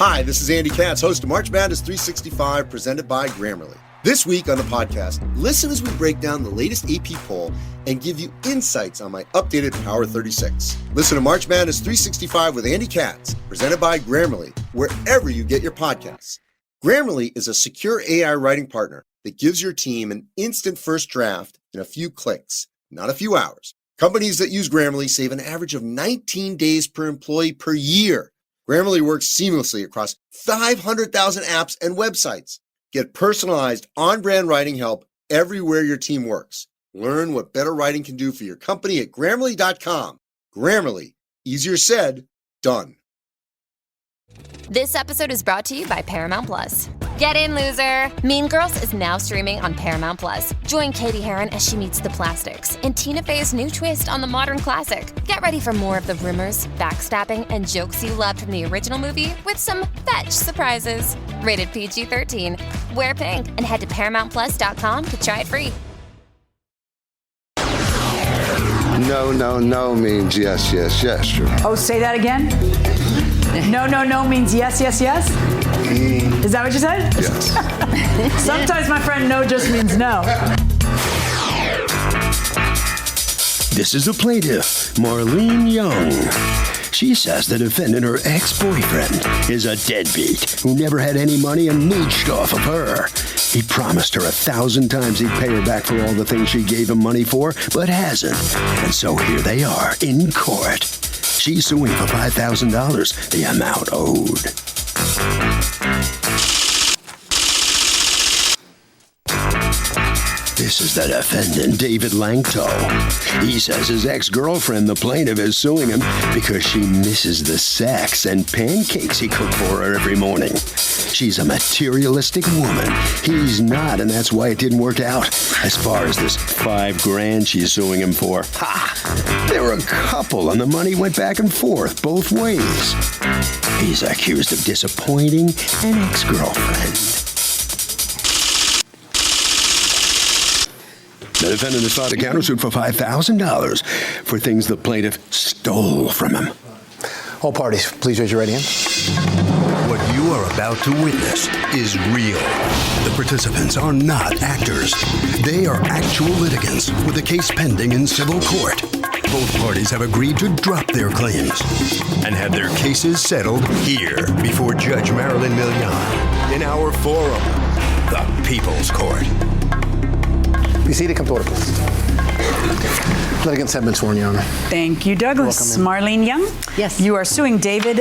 Hi, this is Andy Katz, host of March Madness 365, presented by Grammarly. This week on the podcast, listen as we break down the latest AP poll and give you insights on my updated Power 36. Listen to March Madness 365 with Andy Katz, presented by Grammarly, wherever you get your podcasts. Grammarly is a secure AI writing partner that gives your team an instant first draft in a few clicks, not a few hours. Companies that use Grammarly save an average of 19 days per employee per year. Grammarly works seamlessly across 500,000 apps and websites. Get personalized, on-brand writing help everywhere your team works. Learn what better writing can do for your company at Grammarly.com. Grammarly. Easier said, done. This episode is brought to you by Paramount Plus. Get in, loser! Mean Girls is now streaming on Paramount Plus. Join Katie Heron as she meets the plastics in Tina Fey's new twist on the modern classic. Get ready for more of the rumors, backstabbing, and jokes you loved from the original movie with some fetch surprises. Rated PG-13. Wear pink and head to ParamountPlus.com to try it free. No means yes, yes, yes. True. Oh, say that again? No means yes, yes, yes? Is that what you said? Yes. Sometimes, my friend, no just means no. This is the plaintiff, Marlene Young. She says the defendant, her ex-boyfriend, is a deadbeat who never had any money and mooched off of her. He promised her 1,000 times he'd pay her back for all the things she gave him money for, but hasn't. And so here they are in court. She's suing for $5,000, the amount owed. This is the defendant, David Langto. He says his ex-girlfriend, the plaintiff, is suing him because she misses the sex and pancakes he cooked for her every morning. She's a materialistic woman. He's not, and that's why it didn't work out. As far as this $5,000 she's suing him for, they were a couple, and the money went back and forth both ways. He's accused of disappointing an ex-girlfriend. The defendant has filed a countersuit for $5,000 for things the plaintiff stole from him. All parties, please raise your right hand. What you are about to witness is real. The participants are not actors. They are actual litigants with a case pending in civil court. Both parties have agreed to drop their claims and have their cases settled here before Judge Marilyn Milian in our forum, the People's Court. Be seated, come to order, please. Litigants have been sworn, Your Honor. Thank you, Douglas. Marlene Young? Yes. You are suing David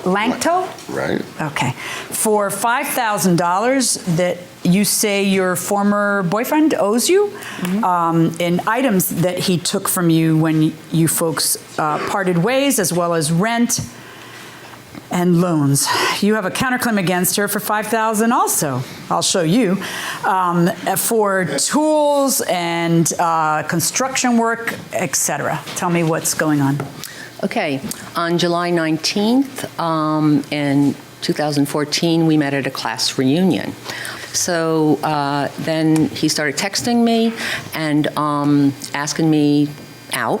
Langto? Right. Okay. For $5,000 that you say your former boyfriend owes you, in items that he took from you when you folks parted ways, as well as rent and loans. You have a counterclaim against her for $5,000 also. I'll show you. For tools and construction work, etc. Tell me what's going on. Okay, on July 19th in 2014, we met at a class reunion. So then he started texting me and asking me out,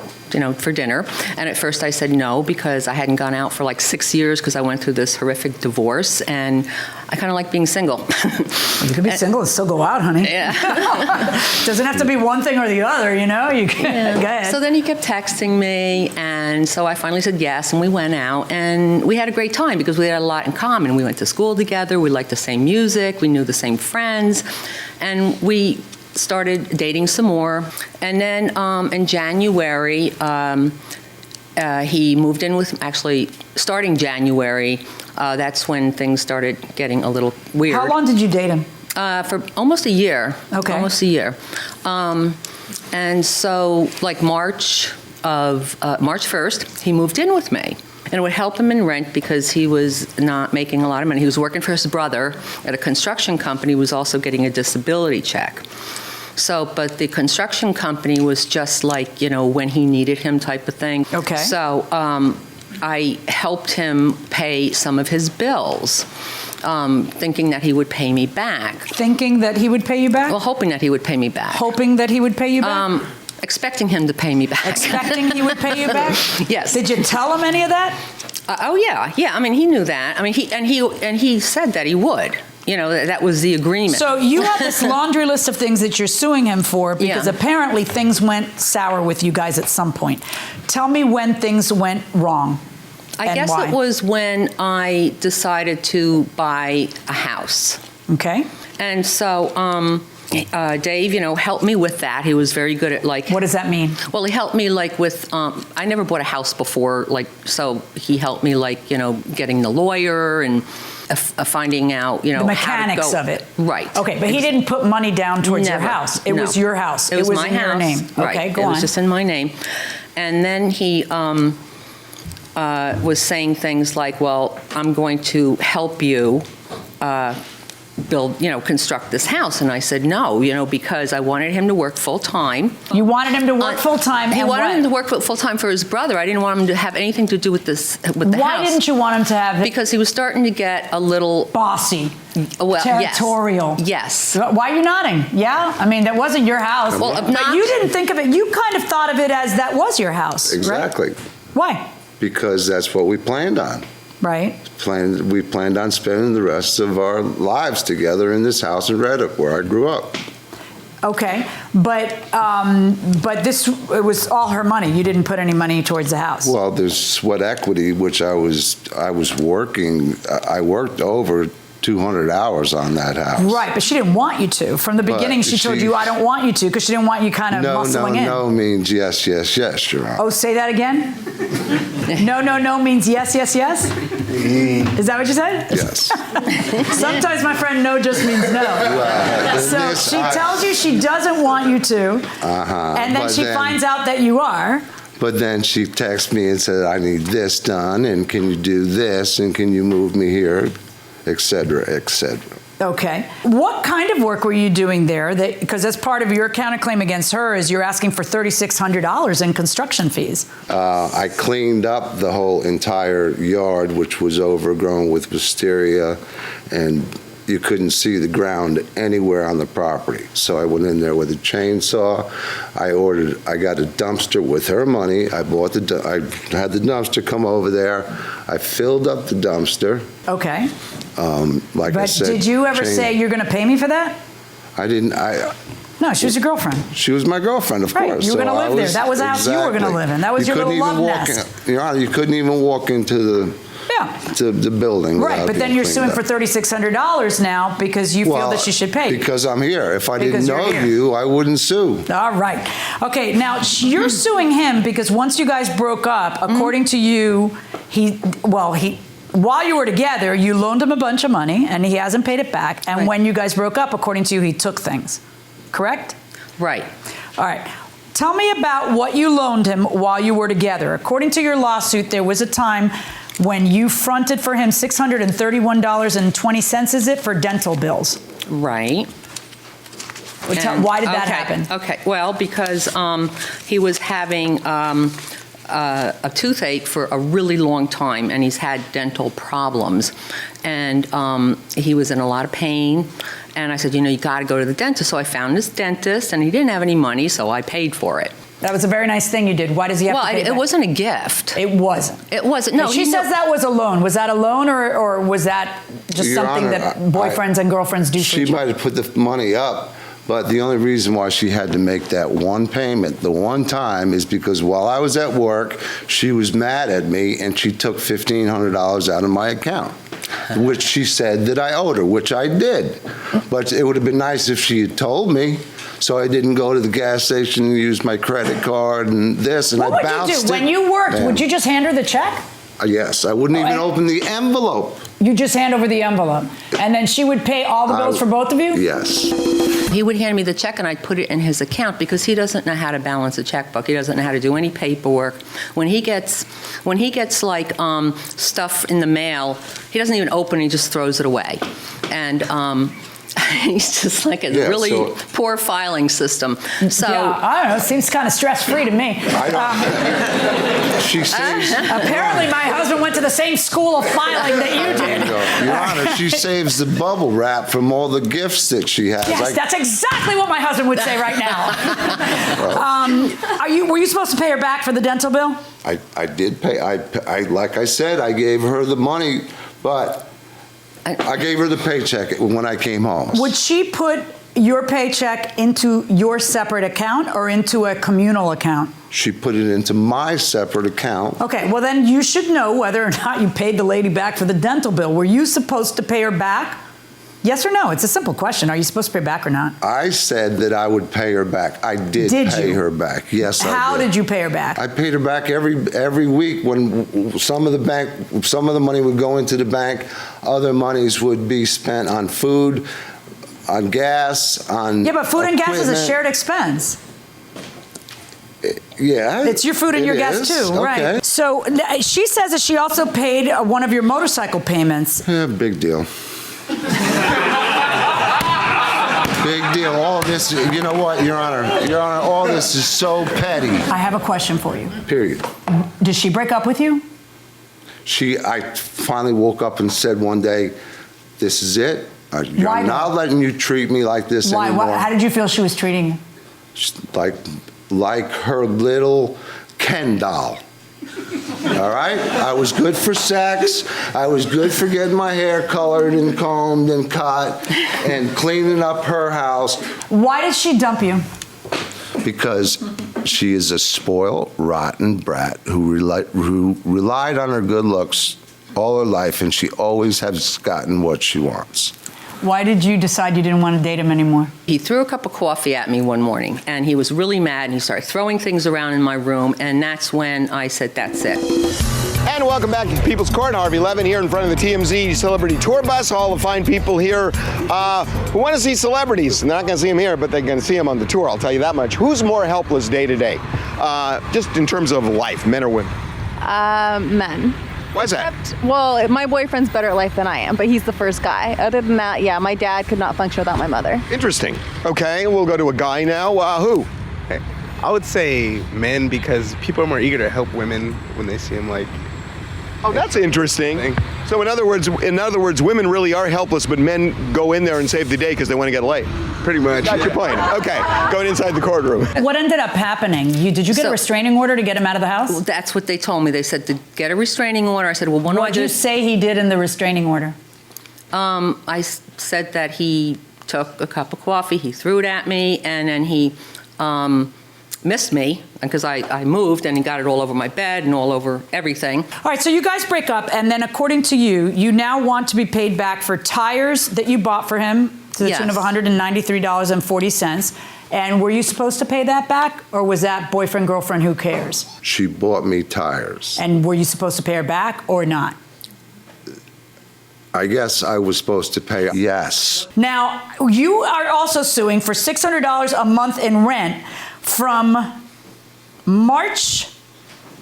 for dinner. And at first I said no, because I hadn't gone out for like 6 years because I went through this horrific divorce, and I kind of like being single. You can be single and still go out, honey. Yeah. Doesn't have to be one thing or the other, You can go ahead. So then he kept texting me, and so I finally said yes, and we went out, and we had a great time because we had a lot in common. We went to school together, we liked the same music, we knew the same friends, and we started dating some more. And then in January, he moved in with, actually, starting January, that's when things started getting a little weird. How long did you date him? For almost a year. Okay. Almost a year. And so, like March 1st, he moved in with me. And it would help him in rent because he was not making a lot of money. He was working for his brother at a construction company, was also getting a disability check. So, but the construction company was just like, when he needed him type of thing. Okay. So I helped him pay some of his bills, thinking that he would pay me back. Thinking that he would pay you back? Well, hoping that he would pay me back. Hoping that he would pay you back? Expecting him to pay me back. Expecting he would pay you back? Yes. Did you tell him any of that? Oh yeah. I mean, he knew that. I mean, he said that he would. You know, that was the agreement. So you have this laundry list of things that you're suing him for because apparently things went sour with you guys at some point. Tell me when things went wrong. I guess why. it was when I decided to buy a house. Okay. And so Dave, helped me with that. He was very good at What does that mean? Well, he helped me with, I never bought a house before, so he helped me getting the lawyer and finding out, the mechanics of it. Right. Okay, but he didn't put money down towards your house. It was your house. It was my in house. Your name. Right. Okay, go on. It was just in my name. And then he was saying things like, well, I'm going to help you construct this house. And I said no, because I wanted him to work full time. You wanted him to work full time. He wanted him to work full time for his brother. I didn't want him to have anything to do with the house. Why didn't you want him to have? Because he was starting to get a little bossy, well, territorial. Yes. Why are you nodding? Yeah, I mean that wasn't your house. Well, but you didn't think of it. You kind of thought of it as that was your house. Exactly. Right? Why? Because that's what we planned on. Right. We planned on spending the rest of our lives together in this house in Reddick, where I grew up. Okay, but it was all her money. You didn't put any money towards the house. Well, there's sweat equity, which I was working. I worked over 200 hours on that house. Right, but she didn't want you to. From the beginning, she told you, I don't want you to, because she didn't want you kind of muscling in. No means yes, Your Honor. Oh, say that again? No means yes. Is that what you said? Yes. Sometimes, my friend, no just means no. Well, so she tells you she doesn't want you to, and then she finds out that you are. But then she texts me and said, I need this done, and can you do this, and can you move me here? Et cetera, et cetera. Okay. What kind of work were you doing there? Because as part of your counterclaim against her is you're asking for $3,600 in construction fees. I cleaned up the whole entire yard, which was overgrown with wisteria, and you couldn't see the ground anywhere on the property. So I went in there with a chainsaw. I got a dumpster with her money. I had the dumpster come over there. I filled up the dumpster. Okay. Like I said. But did you ever say you're going to pay me for that? I didn't. No, she was your girlfriend. She was my girlfriend, of course. You were going to live there. That was the house you were going to live in. That was your little love nest. You couldn't even walk into the building. Right, but then you're suing for $3,600 now because you feel that she should pay you. Because I'm here. If I didn't know you, I wouldn't sue. All right. Okay, now you're suing him because once you guys broke up, according to you, while you were together, you loaned him a bunch of money and he hasn't paid it back. And when you guys broke up, according to you, he took things. Correct? Right. All right. Tell me about what you loaned him while you were together. According to your lawsuit, there was a time when you fronted for him $631.20, is it, for dental bills? Right. Why did that happen? Okay. Well, because he was having a toothache for a really long time, and he's had dental problems. And he was in a lot of pain. And I said, you got to go to the dentist. So I found this dentist, and he didn't have any money, so I paid for it. That was a very nice thing you did. Why does he have to pay it wasn't a gift. It wasn't. It wasn't. No, she says that was a loan. Was that a loan, or was that just Your something Honor, that boyfriends and girlfriends do for She each other? might have put the money up, but the only reason why she had to make that one payment the one time is because while I was at work, she was mad at me, and she took $1,500 out of my account, which she said that I owed her, which I did. But it would have been nice if she had told me, so I didn't go to the gas station and use my credit card and this, and I bounced it. What would you do? When you worked, would you just hand her the check? Yes, I wouldn't even open the envelope. You just hand over the envelope, and then she would pay all the bills for both of you? Yes. He would hand me the check, and I'd put it in his account because he doesn't know how to balance a checkbook. He doesn't know how to do any paperwork. When he gets like stuff in the mail, he doesn't even open it, he just throws it away. And he's just like a really poor filing system. So I don't know. It seems kind of stress-free to me. She saves. Apparently, my husband went to the same school of filing that you did. Your Honor, she saves the bubble wrap from all the gifts that she has. Yes, that's exactly what my husband would say right now. Were you supposed to pay her back for the dental bill? I did pay. I like I said, I gave her the money, but I gave her the paycheck when I came home. Would she put your paycheck into your separate account or into a communal account? She put it into my separate account. Okay, well then you should know whether or not you paid the lady back for the dental bill. Were you supposed to pay her back? Yes or no? It's a simple question. Are you supposed to pay back or not? I said that I would pay her back. I did pay her back. Yes, I did. How did you pay her back? I paid her back every week when some of the money would go into the bank, other monies would be spent on food, on gas, on Yeah, but food and gas is a equipment. shared expense. Yeah. It's your food and your gas too, right? Okay. So she says that she also paid one of your motorcycle payments. Yeah, big deal. Big deal. All this, you know what, Your Honor, all this is so petty. I have a question for you. Period. Did she break up with you? I finally woke up and said one day, this is it. I'm Why not letting you treat me like this anymore. How did you feel she was treating you? Like her little Ken doll. All right? I was good for sex. I was good for getting my hair colored and combed and cut and cleaning up her house. Why did she dump you? Because she is a spoiled, rotten brat who relied on her good looks all her life, and she always has gotten what she wants. Why did you decide you didn't want to date him anymore? He threw a cup of coffee at me one morning, and he was really mad, and he started throwing things around in my room, and that's when I said, that's it. And welcome back to People's Court, Harvey Levin here in front of the TMZ Celebrity Tour Bus. All the fine people here who want to see celebrities. They're not going to see them here, but they're going to see them on the tour, I'll tell you that much. Who's more helpless day to day? Just in terms of life, men or women? Men. Why is that? Well, my boyfriend's better at life than I am, but he's the first guy. Other than that, yeah, my dad could not function without my mother. Interesting. Okay, we'll go to a guy now. Who? I would say men, because people are more eager to help women when they see them like. Oh, that's interesting. So in other words, women really are helpless, but men go in there and save the day because they want to get laid. Pretty much. That's your point. Okay, going inside the courtroom. What ended up happening? Did you get a restraining order to get him out of the house? Well, that's what they told me. They said to get a restraining order. I said, well, What did you say he did in the restraining order? I said that he took a cup of coffee, he threw it at me, and then he missed me because I moved, and he got it all over my bed and all over everything. All right, so you guys break up, and then according to you, you now want to be paid back for tires that you bought for him to the tune of $193.40. And were you supposed to pay that back, or was that boyfriend, girlfriend, who cares? She bought me tires. And were you supposed to pay her back or not? I guess I was supposed to pay, yes. Now, you are also suing for $600 a month in rent from March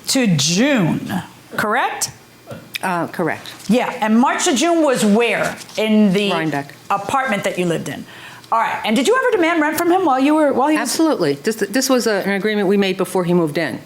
to June, correct? Correct. Yeah, and March to June was where? In the Rhinebeck. apartment that you lived in. All right, and did you ever demand rent from him while he was? Absolutely. This was an agreement we made before he moved in.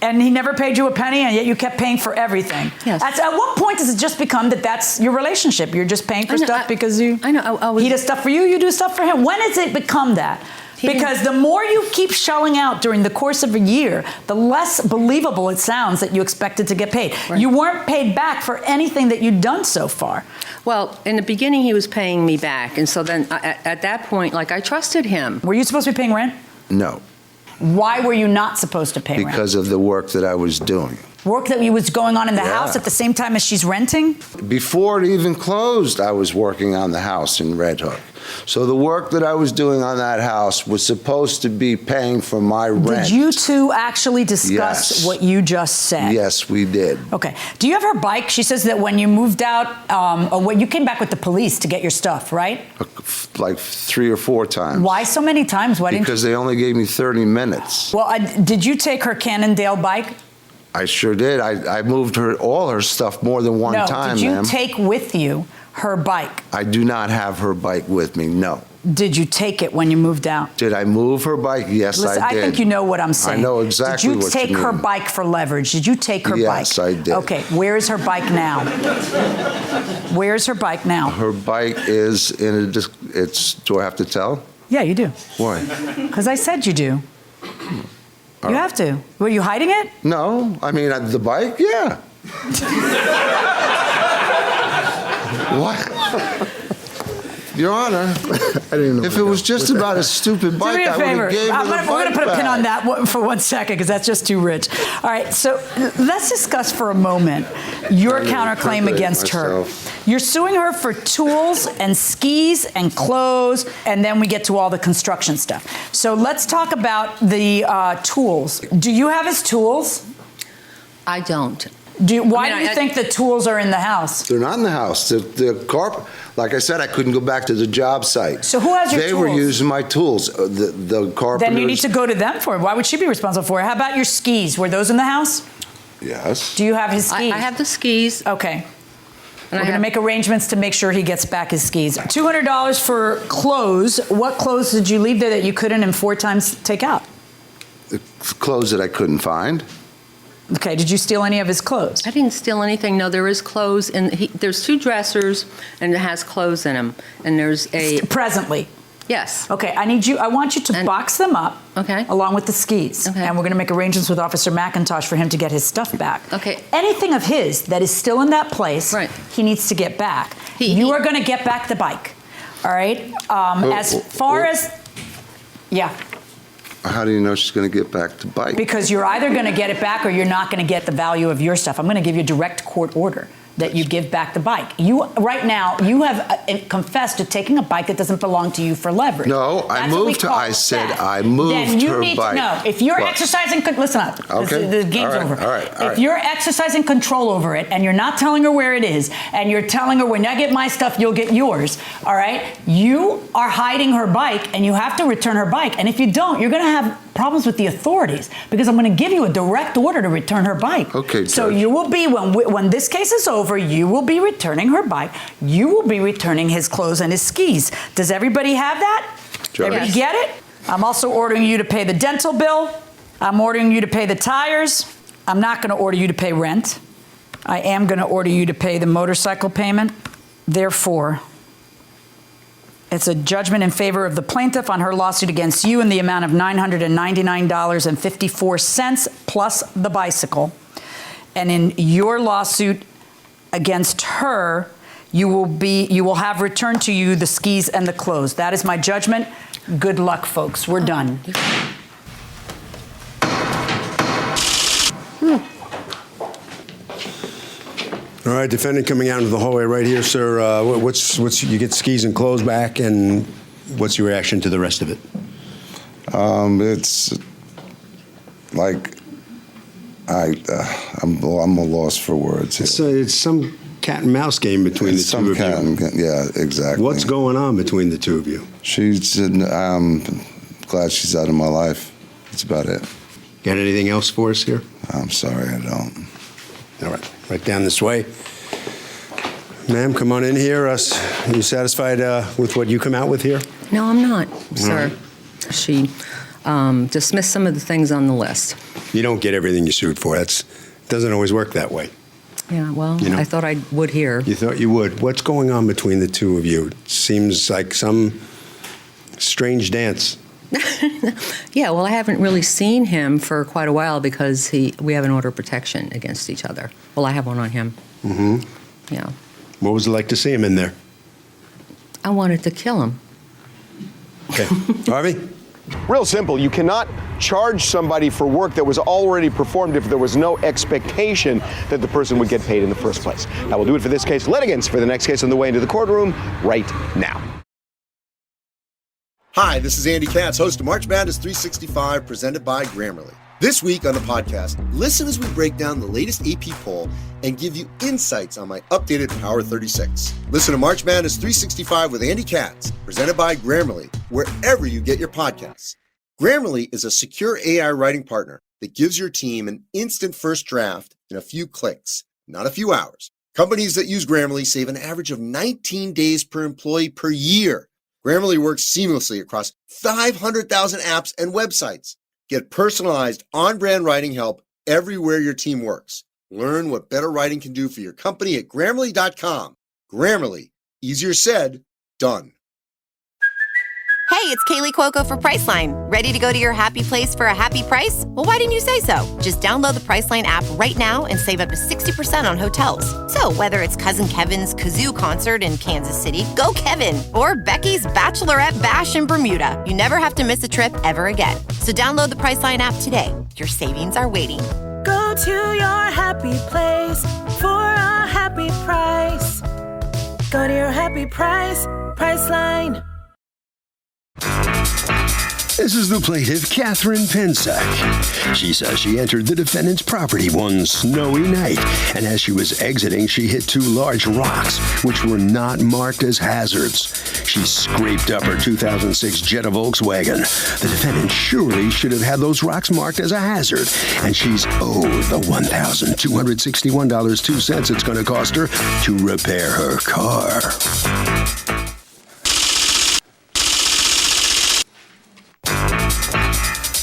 And he never paid you a penny, and yet you kept paying for everything. Yes. At what point does it just become that's your relationship? You're just paying for stuff because you. I know. He does stuff for you, you do stuff for him. When does it become that? Because the more you keep shelling out during the course of a year, the less believable it sounds that you expected to get paid. Right. You weren't paid back for anything that you'd done so far. Well, in the beginning, he was paying me back. And so then at that point, I trusted him. Were you supposed to be paying rent? No. Why were you not supposed to pay rent? Because of the work that I was doing. Work that was going on in the house at the same time as she's renting? Before it even closed, I was working on the house in Red Hook. So the work that I was doing on that house was supposed to be paying for my rent. Did you two actually discuss what you just said? Yes, we did. Okay. Do you have her bike? She says that when you moved out, or when you came back with the police to get your stuff, right? Like 3 or 4 times. Why so many times? Why didn't Because they only gave me 30 minutes. Well, did you take her Cannondale bike? I sure did. I moved all her stuff more than one time, did you ma'am. take with you her bike? I do not have her bike with me, no. Did you take it when you moved out? Did I move her bike? Yes, Listen, I did. I think you know what I'm saying. I know exactly what you mean. Did you take her bike for leverage? Did you take her bike? Yes, I did. Okay, where is her bike now? Where's her bike now? Her bike is in do I have to tell? Yeah, you do. Why? Because I said you do. You have to. Were you hiding it? No, I mean, the bike, yeah. What? Your Honor, if it was just about a stupid bike, I would have gave her the bike We're going to put a pin back. on that for 1 second because that's just too rich. All right, so let's discuss for a moment your counterclaim against her. You're suing her for tools and skis and clothes, and then we get to all the construction stuff. So let's talk about the tools. Do you have his tools? I don't. Why do you think the tools are in the house? They're not in the house. The like I said, I couldn't go back to the job site. So who has your tools? They were using my tools. The carpenters. Then you need to go to them for it. Why would she be responsible for it? How about your skis? Were those in the house? Yes. Do you have his skis? I have the skis. Okay. We're going to make arrangements to make sure he gets back his skis. $200 for clothes. What clothes did you leave there that you couldn't in 4 times take out? The clothes that I couldn't find. Okay, did you steal any of his clothes? I didn't steal anything. No, there is clothes, and there's 2 dressers, and it has clothes in them. And there's a presently. Yes. Okay, I want you to box them up. Okay. Along with the skis. Okay. And we're going to make arrangements with Officer McIntosh for him to get his stuff back. Okay. Anything of his that is still in that place, he needs to get back. You are going to get back the bike. All right. As far as, yeah. How do you know she's going to get back the bike? Because you're either going to get it back or you're not going to get the value of your stuff. I'm going to give you a direct court order that you give back the bike. Right now, you have confessed to taking a bike that doesn't belong to you for leverage. No, I moved her. I said I moved her bike. Then you need to know. If you're exercising, listen up. Okay. The game's over. All right. If you're exercising control over it and you're not telling her where it is and you're telling her when I get my stuff, you'll get yours, all right? You are hiding her bike and you have to return her bike. And if you don't, you're going to have problems with the authorities because I'm going to give you a direct order to return her bike. Okay, Judge. So you will be, when this case is over, you will be returning her bike. You will be returning his clothes and his skis. Does everybody have that? Judge. Everybody get it? I'm also ordering you to pay the dental bill. I'm ordering you to pay the tires. I'm not going to order you to pay rent. I am going to order you to pay the motorcycle payment. Therefore, it's a judgment in favor of the plaintiff on her lawsuit against you in the amount of $999.54 plus the bicycle. And in your lawsuit against her, you will have returned to you the skis and the clothes. That is my judgment. Good luck, folks. We're done. All right, defendant coming out into the hallway right here, sir. What's you get skis and clothes back, and what's your reaction to the rest of it? It's like I'm a loss for words. It's some cat and mouse game between the two of you. Yeah, exactly. What's going on between the two of you? I'm glad she's out of my life. That's about it. Got anything else for us here? I'm sorry, I don't. All right, right down this way. Ma'am, come on in here. Are you satisfied with what you come out with here? No, I'm not, sir. She dismissed some of the things on the list. You don't get everything you sued for. It doesn't always work that way. Yeah, well, I thought I would hear. You thought you would. What's going on between the two of you? It seems like some strange dance. Yeah, well, I haven't really seen him for quite a while because we have an order of protection against each other. Well, I have one on him. Mm-hmm. Yeah. What was it like to see him in there? I wanted to kill him. Okay. Harvey? Real simple. You cannot charge somebody for work that was already performed if there was no expectation that the person would get paid in the first place. That will do it for this case. Litigants for the next case on the way into the courtroom right now. Hi, this is Andy Katz, host of March Madness 365, presented by Grammarly. This week on the podcast, listen as we break down the latest AP poll and give you insights on my updated Power 36. Listen to March Madness 365 with Andy Katz, presented by Grammarly, wherever you get your podcasts. Grammarly is a secure AI writing partner that gives your team an instant first draft in a few clicks, not a few hours. Companies that use Grammarly save an average of 19 days per employee per year. Grammarly works seamlessly across 500,000 apps and websites. Get personalized, on-brand writing help everywhere your team works. Learn what better writing can do for your company at Grammarly.com. Grammarly. Easier said, done. Hey, it's Kaylee Cuoco for Priceline. Ready to go to your happy place for a happy price? Well, why didn't you say so? Just download the Priceline app right now and save up to 60% on hotels. So whether it's Cousin Kevin's Kazoo Concert in Kansas City, go Kevin, or Becky's Bachelorette Bash in Bermuda, you never have to miss a trip ever again. So download the Priceline app today. Your savings are waiting. Go to your happy place for a happy price. Go to your happy price, Priceline. This is the plaintiff, Catherine Pensack. She says she entered the defendant's property one snowy night, and as she was exiting, she hit two large rocks, which were not marked as hazards. She scraped up her 2006 Jetta Volkswagen. The defendant surely should have had those rocks marked as a hazard, and she's owed the $1,261.02 it's going to cost her to repair her car.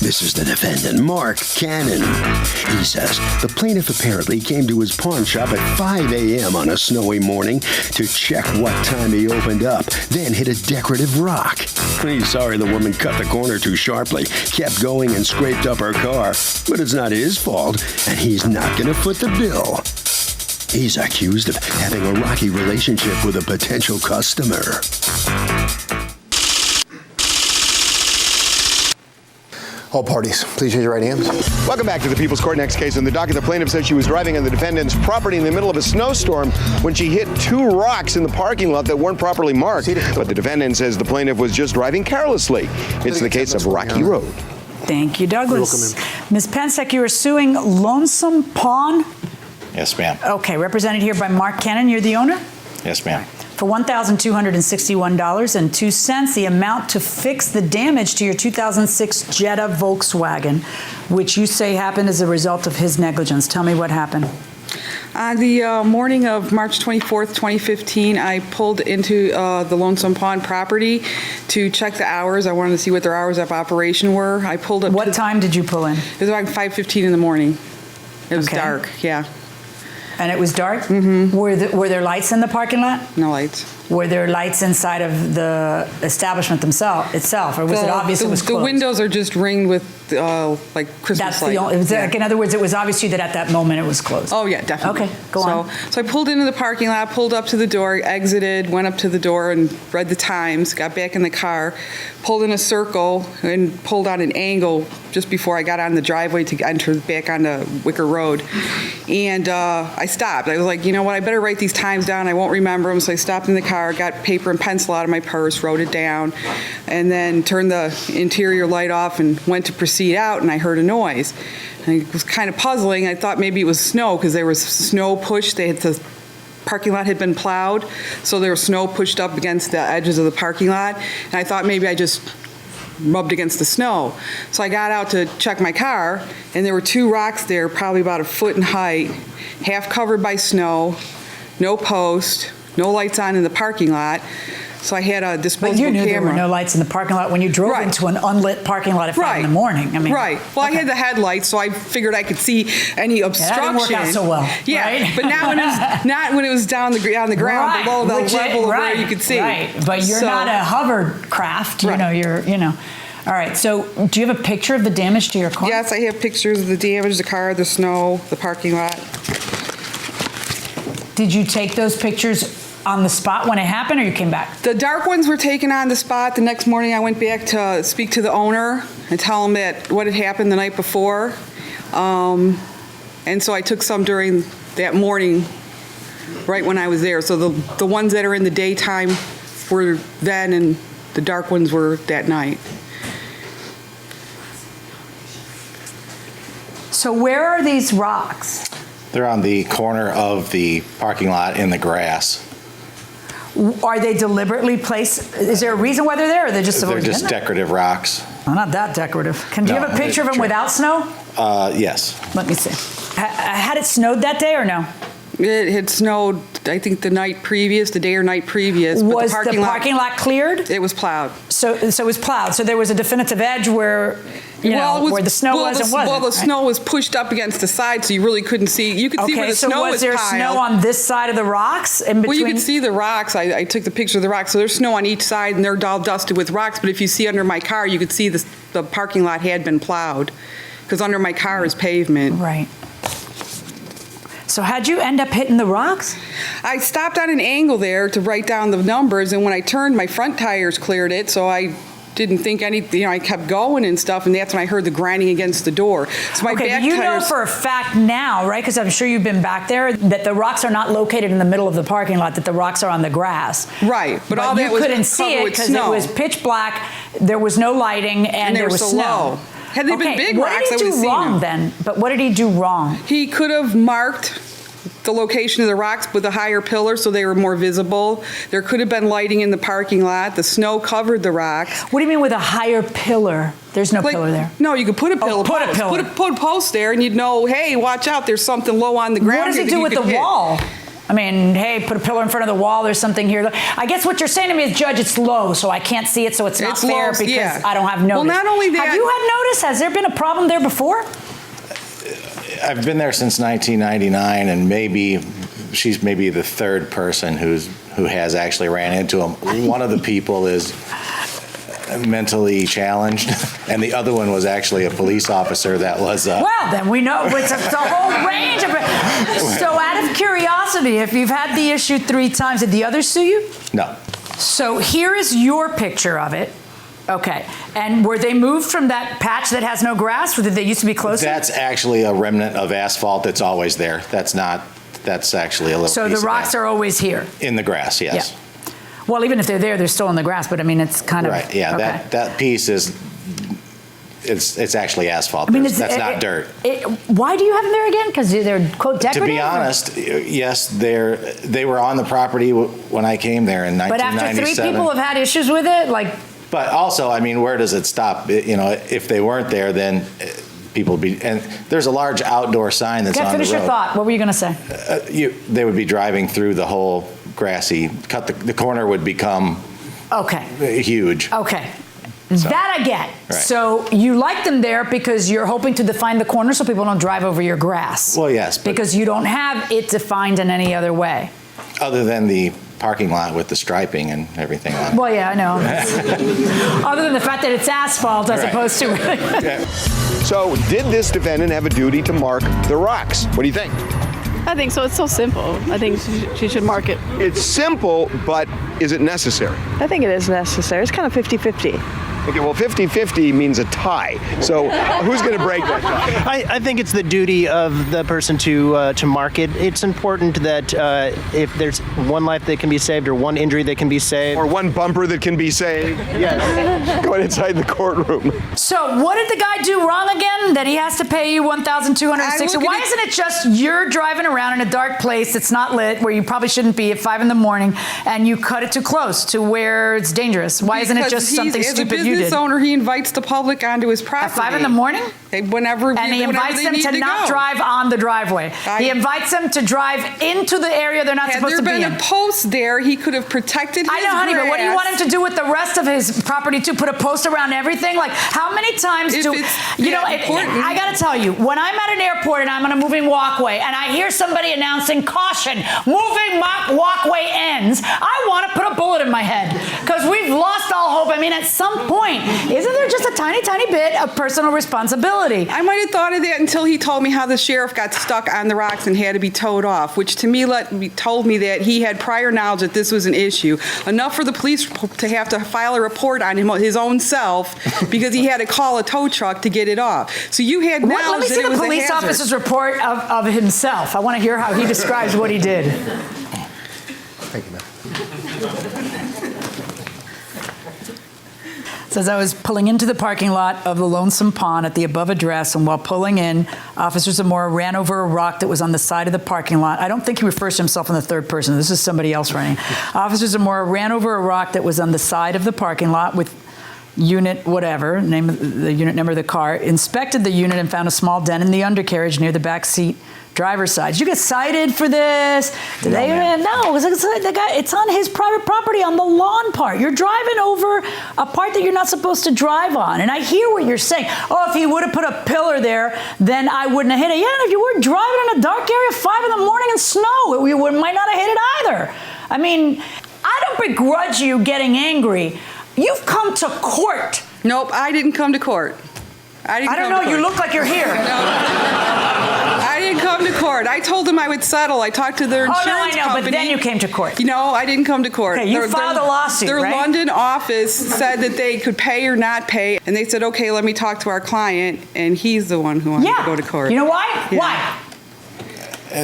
This is the defendant, Mark Cannon. He says the plaintiff apparently came to his pawn shop at 5 a.m. on a snowy morning to check what time he opened up, then hit a decorative rock. He's sorry the woman cut the corner too sharply, kept going and scraped up her car, but it's not his fault, and he's not going to foot the bill. He's accused of having a rocky relationship with a potential customer. All parties, please raise your right hands. Welcome back to the People's Court. Next case on the docket. The plaintiff says she was driving on the defendant's property in the middle of a snowstorm when she hit two rocks in the parking lot that weren't properly marked. But the defendant says the plaintiff was just driving carelessly. It's the case of Rocky Road. Thank you, Douglas. Ms. Pensack, you are suing Lonesome Pawn? Yes, ma'am. Okay, represented here by Mark Cannon. You're the owner? Yes, ma'am. For $1,261.02, the amount to fix the damage to your 2006 Jetta Volkswagen, which you say happened as a result of his negligence. Tell me what happened. On the morning of March 24th, 2015, I pulled into the Lonesome Pond property to check the hours. I wanted to see what their hours of operation were. I pulled up. What time did you pull in? It was around 5:15 in the morning. It was dark, yeah. And it was dark? Mm-hmm. Were there lights in the parking lot? No lights. Were there lights inside of the establishment itself, or was it obvious it was closed? The windows are just ringed with like Christmas lights. In other words, it was obvious to you that at that moment it was closed. Oh yeah, definitely. Okay, go on. So I pulled into the parking lot, pulled up to the door, exited, went up to the door and read the times, got back in the car, pulled in a circle and pulled on an angle just before I got on the driveway to enter back onto Wicker Road. And I stopped. I was like, you know what, I better write these times down. I won't remember them. So I stopped in the car, got paper and pencil out of my purse, wrote it down, and then turned the interior light off and went to proceed out, and I heard a noise. And it was kind of puzzling. I thought maybe it was snow because there was snow pushed. The parking lot had been plowed, so there was snow pushed up against the edges of the parking lot, and I thought maybe I just rubbed against the snow. So I got out to check my car, and there were two rocks there, probably about a foot in height, half covered by snow, no post, no lights on in the parking lot. So I had a disposable camera. But you knew there were no lights in the parking lot when you drove into an unlit parking lot at 5 in the morning. I mean, Well, I had the headlights, so I figured I could see any obstruction. That didn't work out so well. Yeah, right? But not when it was down on the ground below the level of where you could see. Right, but you're not a hovercraft. You know, All right, so do you have a picture of the damage to your car? Yes, I have pictures of the damage, the car, the snow, the parking lot. Did you take those pictures on the spot when it happened, or you came back? The dark ones were taken on the spot. The next morning I went back to speak to the owner and tell him what had happened the night before. And so I took some during that morning, right when I was there. So the ones that are in the daytime were then, and the dark ones were that night. So where are these rocks? They're on the corner of the parking lot in the grass. Are they deliberately placed? Is there a reason why they're there, or they're just Decorative do not that decorative. Do you have a picture of them without snow? Yes. Let me see. Had it snowed that day or no? It had snowed I think the night previous, the day or night previous. But Was the parking lot cleared? It was plowed. So it was plowed. So there was a definitive edge where, where the snow was and wasn't. Well, the snow was pushed up against the side, so you really couldn't see. You could see where the snow was piled. Was there snow on this side of the rocks? In between? Well, you could see the rocks. I took the picture of the rocks. So there's snow on each side, and they're all dusted with rocks. But if you see under my car, you could see the parking lot had been plowed, because under my car is pavement. Right. So how'd you end up hitting the rocks? I stopped on an angle there to write down the numbers, and when I turned, my front tires cleared it, so I didn't think anything, I kept going and stuff, and that's when I heard the grinding against the door. So my back you tires, know for a fact now, right, because I'm sure you've been back there, that the rocks are not located in the middle of the parking lot, that the rocks are on the grass. Right, but all that was you couldn't see it because it was pitch black, there was no lighting, and there was so snow. Low. Had they been big rocks, I would have seen them. What did he do wrong then? But what did he do wrong? He could have marked the location of the rocks with a higher pillar so they were more visible. There could have been lighting in the parking lot. The snow covered the rocks. What do you mean with a higher pillar? There's no pillar there. No, you could put a pillar. Put a pillar. Put a post there, and you'd know, hey, watch out, there's something low on the ground. What does he do with the wall? I mean, hey, put a pillar in front of the wall, there's something here. I guess what you're saying to me is, Judge, it's low, so I can't see it, so it's not fair because I don't have notice. Well, not only that. Have you had notice? Has there been a problem there before? I've been there since 1999, and she's maybe the third person who has actually ran into him. One of the people is mentally challenged, and the other one was actually a police officer that was... well, then we know it's a whole range of... So out of curiosity, if you've had the issue 3 times, did the others sue you? No. So here is your picture of it. Okay. And were they moved from that patch that has no grass, or did they used to be closer? That's actually a remnant of asphalt that's always there. That's actually a little So piece the rocks are always here? In the grass, yes. Yeah. Well, even if they're there, they're still in the grass, but I mean, it's kind of... Right, yeah, okay. that piece is, it's actually asphalt. I mean, that's not dirt. Why do you have them there again? Because they're, quote, decorative? To be honest, yes, they were on the property when I came there in 1997. But after 3 people have had issues with it, But also, I mean, where does it stop? If they weren't there, then people would be, and there's a large outdoor sign that's on the road. Finish your thought. What were you going to say? They would be driving through the whole grassy, the corner would become huge. Okay. So, that I get. Right. So you like them there because you're hoping to define the corner so people don't drive over your grass. Well, yes. Because you don't have it defined in any other way. Other than the parking lot with the striping and everything on it. Well, yeah, I know. Other than the fact that it's asphalt as opposed to... So did this defendant have a duty to mark the rocks? What do you think? I think so. It's so simple. I think she should mark it. It's simple, but is it necessary? I think it is necessary. It's kind of 50-50. Okay, well, 50-50 means a tie. So who's going to break that tie? I think it's the duty of the person to mark it. It's important that if there's one life that can be saved or one injury that can be saved. Or one bumper that can be saved. Yes. Going inside the courtroom. So what did the guy do wrong again that he has to pay you $1,260? Why isn't it just you're driving around in a dark place that's not lit, where you probably shouldn't be at 5 in, and you cut it too close to where it's dangerous? Why isn't it just something stupid you did? As a business owner, he invites the public onto his property. At 5 in? Whenever. And he invites them to not drive on the driveway. He invites them to drive into the area they're not supposed to be in. Had there been a post there, he could have protected his I know, honey, but what do you want him to do with the rest of his property too? Put a post around everything? Like, how many times I got to tell you, when I'm at an airport and I'm on a moving walkway and I hear somebody announcing, caution, moving walkway ends, I want to put a bullet in my head because we've lost all hope. I mean, at some point, isn't there just a tiny, tiny bit of personal responsibility? I might have thought of that until he told me how the sheriff got stuck on the rocks and had to be towed off, which to me told me that he had prior knowledge that this was an issue. Enough for the police to have to file a report on him, his own self, because he had to call a tow truck to get it off. So you had knowledge that it was a hazard. Let me see the police officer's report of himself. I want to hear how he describes what he did. Thank you, ma'am. Says, I was pulling into the parking lot of the Lonesome Pond at the above address, and while pulling in, Officer Zamora ran over a rock that was on the side of the parking lot. I don't think he refers to himself in the third person. This is somebody else running. Officer Zamora ran over a rock that was on the side of the parking lot with unit whatever, name of the unit number of the car, inspected the unit and found a small dent in the undercarriage near the back seat driver's side. Did you get cited for this? Did they? No, it's on his private property on the lawn part. You're driving over a part that you're not supposed to drive on. And I hear what you're saying. Oh, if he would have put a pillar there, then I wouldn't have hit it. Yeah, and if you were driving in a dark area 5 in the morning in snow, you might not have hit it either. I mean, I don't begrudge you getting angry. You've come to court. Nope, I didn't come to court. I don't know. You look like you're here. I didn't come to court. I told them I would settle. I talked to their insurance company. But then you came to court. No, I didn't come to court. Okay, you filed a lawsuit, Their right? London office said that they could pay or not pay, and they said, okay, let me talk to our client, and he's the one who wanted to go to court. You know why? Yeah. Why?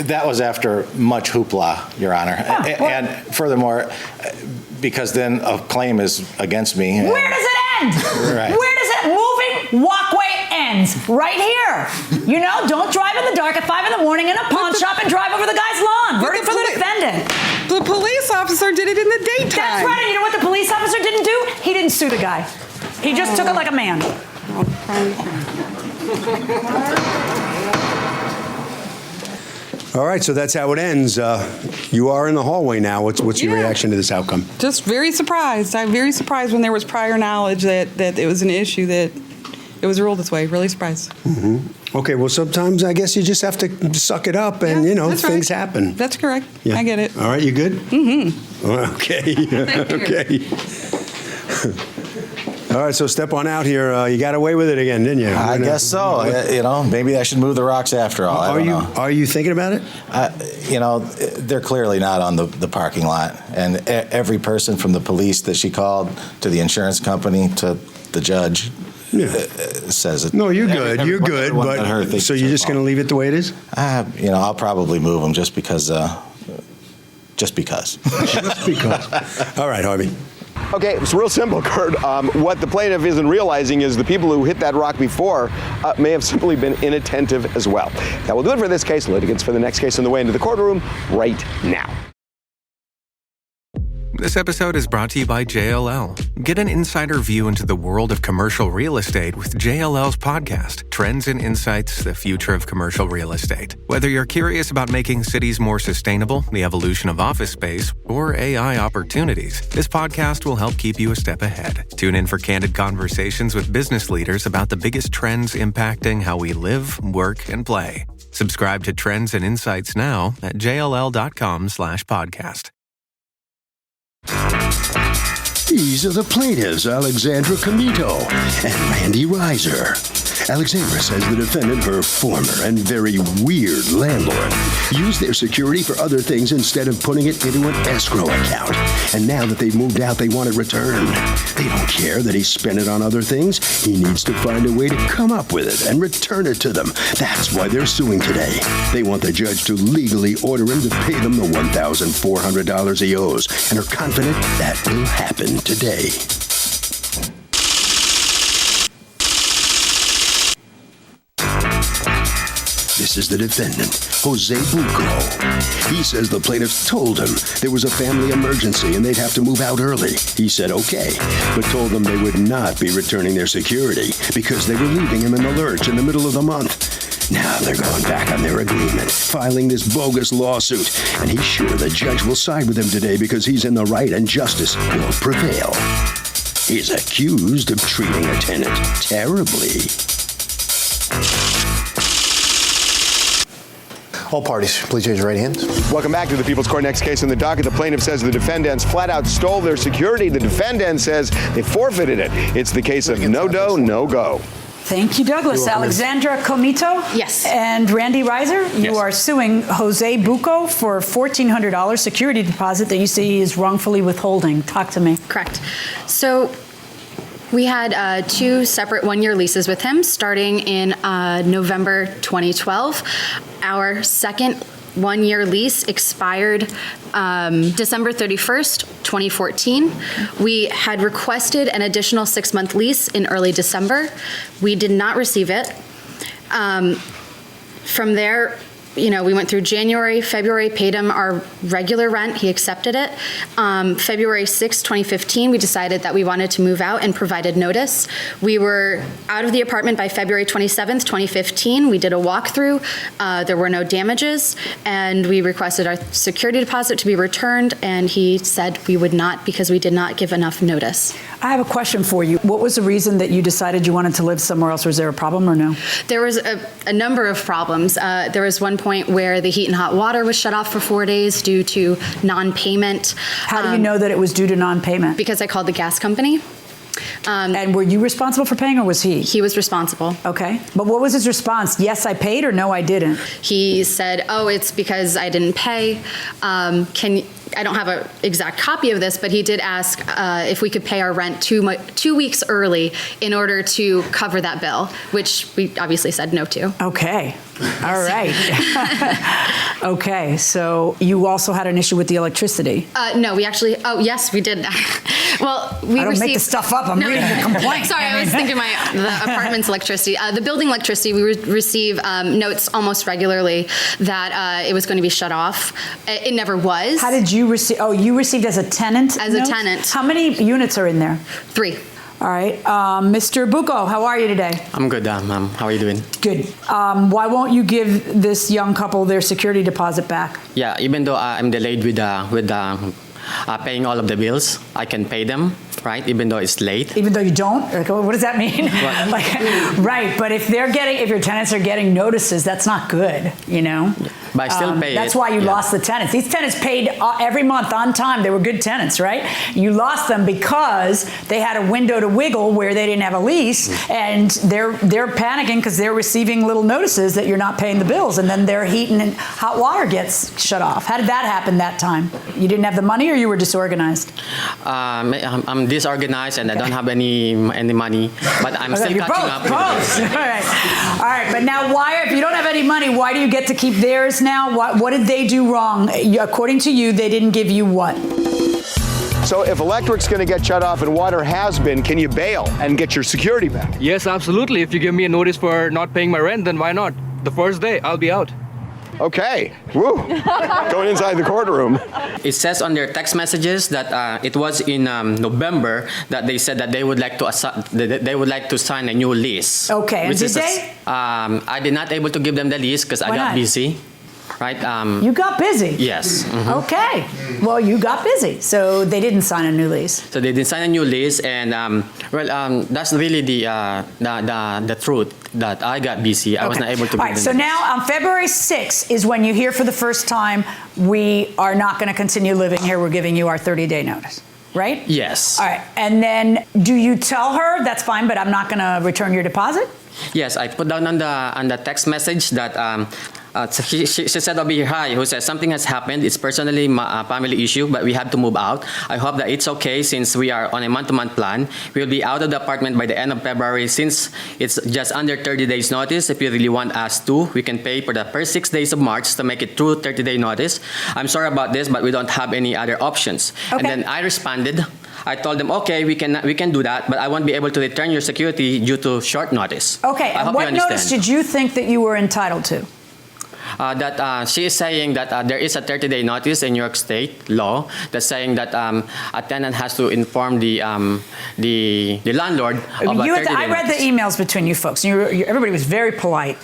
That was after much hoopla, Your Honor. And furthermore, because then a claim is against me. Where does it end? Right. Where does it moving walkway ends? Right here. You know, don't drive in the dark at 5 in the morning in a pawn shop and drive over the guy's lawn. Verdict for the defendant. The police officer did it in the daytime. That's right. And you know what the police officer didn't do? He didn't sue the guy. He just took it like a man. All right, so that's how it ends. You are in the hallway now. What's your reaction to this outcome? Just very surprised. I'm very surprised when there was prior knowledge that it was an issue that it was ruled this way. Really surprised. Mm-hmm. Okay, well, sometimes I guess you just have to suck it up and, things happen. That's correct. Yeah. I get it. All right, you good? Mm-hmm. Okay. Okay. All right, so step on out here. You got away with it again, didn't you? I guess so. Maybe I should move the rocks after all. Are you thinking about it? They're clearly not on the parking lot. And every person from the police that she called to the insurance company to the judge says it. No, you're good. You're good. But so you're just going to leave it the way it is? I'll probably move them just because. Just because. Just because. All right, Harvey. Okay, it's real simple, Kurt. What the plaintiff isn't realizing is the people who hit that rock before may have simply been inattentive as well. That will do it for this case. Litigants for the next case on the way into the courtroom right now. This episode is brought to you by JLL. Get an insider view into the world of commercial real estate with JLL's podcast, Trends and Insights, the Future of Commercial Real Estate. Whether you're curious about making cities more sustainable, the evolution of office space, or AI opportunities, this podcast will help keep you a step ahead. Tune in for candid conversations with business leaders about the biggest trends impacting how we live, work, and play. Subscribe to Trends and Insights now at jll.com/podcast. These are the plaintiffs, Alexandra Comito and Randy Reiser. Alexandra says the defendant, her former and very weird landlord, used their security for other things instead of putting it into an escrow account. And now that they've moved out, they want it returned. They don't care that he spent it on other things. He needs to find a way to come up with it and return it to them. That's why they're suing today. They want the judge to legally order him to pay them the $1,400 he owes, and are confident that will happen today. This is the defendant, Jose Bucco. He says the plaintiffs told him there was a family emergency and they'd have to move out early. He said okay, but told them they would not be returning their security because they were leaving him in the lurch in the middle of the month. Now they're going back on their agreement, filing this bogus lawsuit, and he's sure the judge will side with him today because he's in the right and justice will prevail. He's accused of treating a tenant terribly. All parties, please raise your right hands. Welcome back to the People's Court. Next case in the docket. The plaintiff says the defendants flat out stole their security. The defendant says they forfeited it. It's the case of no do, no go. Thank you, Douglas. Alexandra Comito? Yes. And Randy Reiser? You are suing Jose Bucco for $1,400 security deposit that you say he is wrongfully withholding. Talk to me. Correct. So we had 2 separate one-year leases with him starting in November 2012. Our second one-year lease expired December 31st, 2014. We had requested an additional 6-month lease in early December. We did not receive it. From there, we went through January, February, paid him our regular rent. He accepted it. February 6, 2015, we decided that we wanted to move out and provided notice. We were out of the apartment by February 27th, 2015. We did a walkthrough. There were no damages, and we requested our security deposit to be returned, and he said we would not because we did not give enough notice. I have a question for you. What was the reason that you decided you wanted to live somewhere else? Was there a problem or no? There was a number of problems. There was one point where the heat and hot water was shut off for 4 days due to non-payment. How do you know that it was due to non-payment? Because I called the gas company. And were you responsible for paying, or was he? He was responsible. Okay. But what was his response? Yes, I paid, or no, I didn't? He said, oh, it's because I didn't pay. I don't have an exact copy of this, but he did ask if we could pay our rent 2 weeks early in order to cover that bill, which we obviously said no to. Okay. All right. Okay. So you also had an issue with the electricity. No, we actually, oh, yes, we did. Well, we I don't make the stuff up. I'm reading the complaint. Sorry, I was thinking the apartment's electricity. The building electricity, we receive notes almost regularly that it was going to be shut off. It never was. How did you receive? Oh, you received as a tenant? As a tenant. How many units are in there? 3. All right. Mr. Bucco, how are you today? I'm good, ma'am. How are you doing? Good. Why won't you give this young couple their security deposit back? Yeah, even though I'm delayed with paying all of the bills, I can pay them, right? Even though it's late. Even though you don't? Like, what does that mean? Right. But if your tenants are getting notices, that's not good, you know? But I still pay That's it. why you lost the tenants. These tenants paid every month on time. They were good tenants, right? You lost them because they had a window to wiggle where they didn't have a lease, and they're panicking because they're receiving little notices that you're not paying the bills, and then their heat and hot water gets shut off. How did that happen that time? You didn't have the money, or you were disorganized? I'm disorganized and I don't have any money, but I'm still catching up. Both. All right. But now, if you don't have any money, why do you get to keep theirs now? What did they do wrong? According to you, they didn't give you what? So if electric's going to get shut off and water has been, can you bail and get your security back? Yes, absolutely. If you give me a notice for not paying my rent, then why not? The first day, I'll be out. Okay. Woo. Going inside the courtroom. It says on their text messages that it was in November that they said that they would like to sign a new lease. Okay. And did they? I did not able to give them the lease because I got busy. Right. You got busy? Yes. Mm-hmm. Okay. Well, you got busy, so they didn't sign a new lease. So they didn't sign a new lease, and that's really the truth that I got busy. I was not able to. All right. So now on February 6th is when you hear for the first time, we are not going to continue living here. We're giving you our 30-day notice. Right? Yes. All right. And then do you tell her, that's fine, but I'm not going to return your deposit? Yes, I put down on the text message that she said over here, hi, who says something has happened. It's personally my family issue, but we have to move out. I hope that it's okay since we are on a month-to-month plan. We'll be out of the apartment by the end of February since it's just under 30 days notice. If you really want us to, we can pay for the first 6 days of March to make it through 30-day notice. I'm sorry about this, but we don't have any other options. Okay. And then I responded. I told them, okay, we can do that, but I won't be able to return your security due to short notice. Okay, and what notice did you think that you were entitled to? That she is saying that there is a 30-day notice in New York State law that's saying that a tenant has to inform the landlord of a 30-day notice. I read the emails between you folks. Everybody was very polite.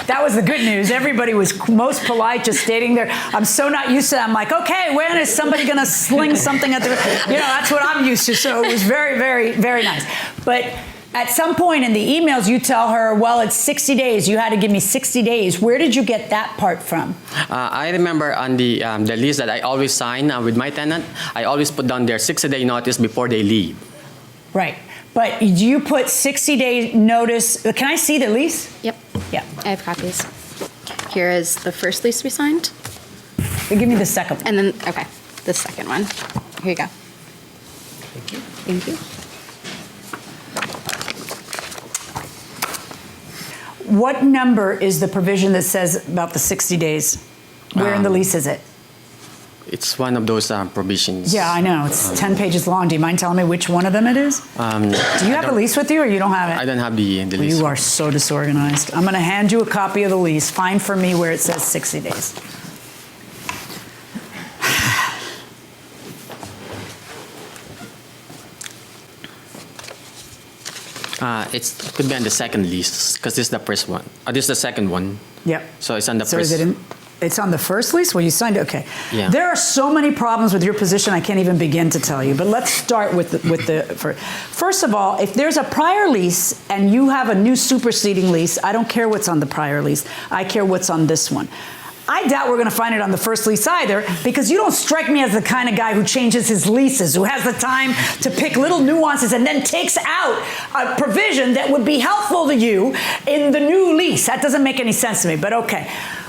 That was the good news. Everybody was most polite, just stating there. I'm so not used to that. I'm like, okay, when is somebody going to sling something at the... that's what I'm used to. So it was very, very, very nice. But... at some point in the emails, you tell her, well, it's 60 days. You had to give me 60 days. Where did you get that part from? I remember on the lease that I always sign with my tenant, I always put down their 60-day notice before they leave. Right. But do you put 60-day notice? Can I see the lease? Yep. Yeah. I have copies. Here is the first lease we signed. Give me the second one. And then, okay, the second one. Here you go. Thank you. Thank you. What number is the provision that says about the 60 days? Where in the lease is it? It's one of those provisions. Yeah, I know. It's 10 pages long. Do you mind telling me which one of them it is? Do you have the lease with you or you don't have it? I don't have the lease. You are so disorganized. I'm going to hand you a copy of the lease. Find for me where it says 60 days. It could be on the second lease because this is the first one. This is the second one. Yep. So it's on the So first. is it it's on the first lease? Well, you signed it. Okay. Yeah. There are so many problems with your position, I can't even begin to tell you. But let's start with first of all, if there's a prior lease and you have a new superseding lease, I don't care what's on the prior lease. I care what's on this one. I doubt we're going to find it on the first lease either, because you don't strike me as the kind of guy who changes his leases, who has the time to pick little nuances and then takes out a provision that would be helpful to you in the new lease. That doesn't make any sense to me, but okay.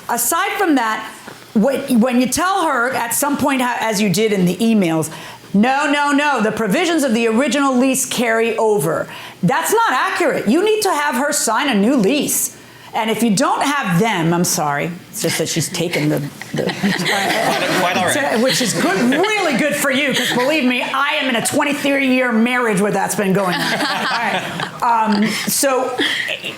Aside from that, when you tell her at some point, as you did in the emails, no, the provisions of the original lease carry over. That's not accurate. You need to have her sign a new lease. And if you don't have them, I'm sorry. It's just that she's taken the quite all right. which is good, really good for you, because believe me, I am in a 23-year marriage where that's been going on. All right. So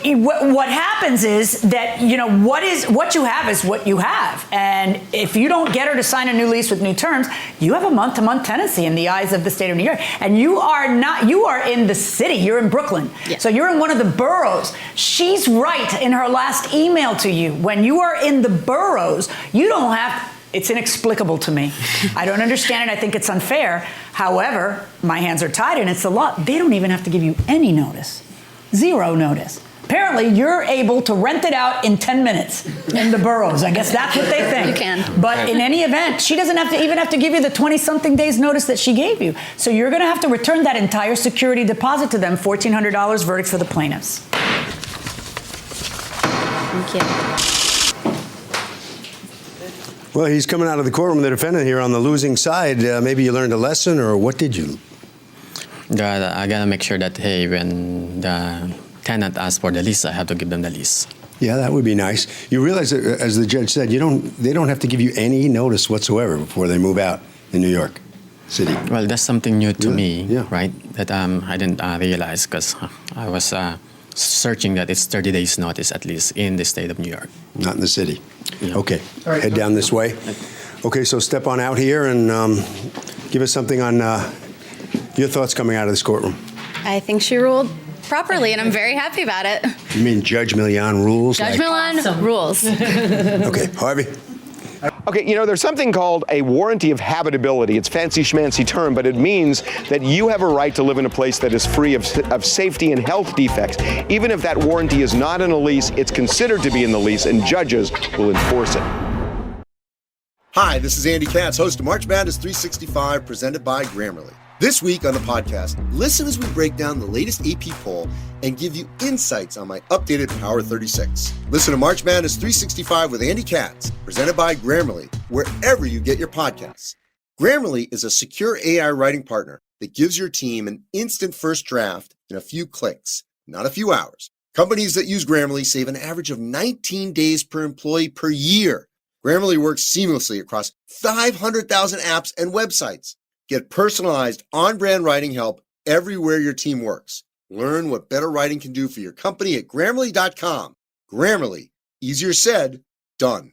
what happens is that, what you have is what you have. And if you don't get her to sign a new lease with new terms, you have a month-to-month tenancy in the eyes of the state of New York. And you are in the city. You're in Brooklyn. Yeah. So you're in one of the boroughs. She's right in her last email to you. When you are in the boroughs, you don't have, it's inexplicable to me. I don't understand it. I think it's unfair. However, my hands are tied and it's the law. They don't even have to give you any notice. Zero notice. Apparently, you're able to rent it out in 10 minutes in the boroughs. I guess that's what they think. You can. But in any event, she doesn't have to give you the 20-something days notice that she gave you. So you're going to have to return that entire security deposit to them, $1,400, verdict for the plaintiffs. Thank you. Well, he's coming out of the courtroom, the defendant here, on the losing side. Maybe you learned a lesson, or what did you? I gotta make sure that, hey, when the tenant asks for the lease, I have to give them the lease. Yeah, that would be nice. You realize that, as the judge said, they don't have to give you any notice whatsoever before they move out in New York City. Well, that's something new to me, right? That I didn't realize, because I was searching that it's 30 days notice at least in the state of New York. Not in the city. Yeah. Okay. Right. Head down this way. Okay, so step on out here and give us something on your thoughts coming out of this courtroom. I think she ruled properly, and I'm very happy about it. You mean Judge Milian rules? Judge Milian rules. Okay, Harvey. Okay, there's something called a warranty of habitability. It's a fancy schmancy term, but it means that you have a right to live in a place that is free of safety and health defects. Even if that warranty is not in a lease, it's considered to be in the lease, and judges will enforce it. Hi, this is Andy Katz, host of March Madness 365, presented by Grammarly. This week on the podcast, listen as we break down the latest AP poll and give you insights on my updated Power 36. Listen to March Madness 365 with Andy Katz, presented by Grammarly, wherever you get your podcasts. Grammarly is a secure AI writing partner that gives your team an instant first draft in a few clicks, not a few hours. Companies that use Grammarly save an average of 19 days per employee per year. Grammarly works seamlessly across 500,000 apps and websites. Get personalized, on-brand writing help everywhere your team works. Learn what better writing can do for your company at Grammarly.com. Grammarly. Easier said, done.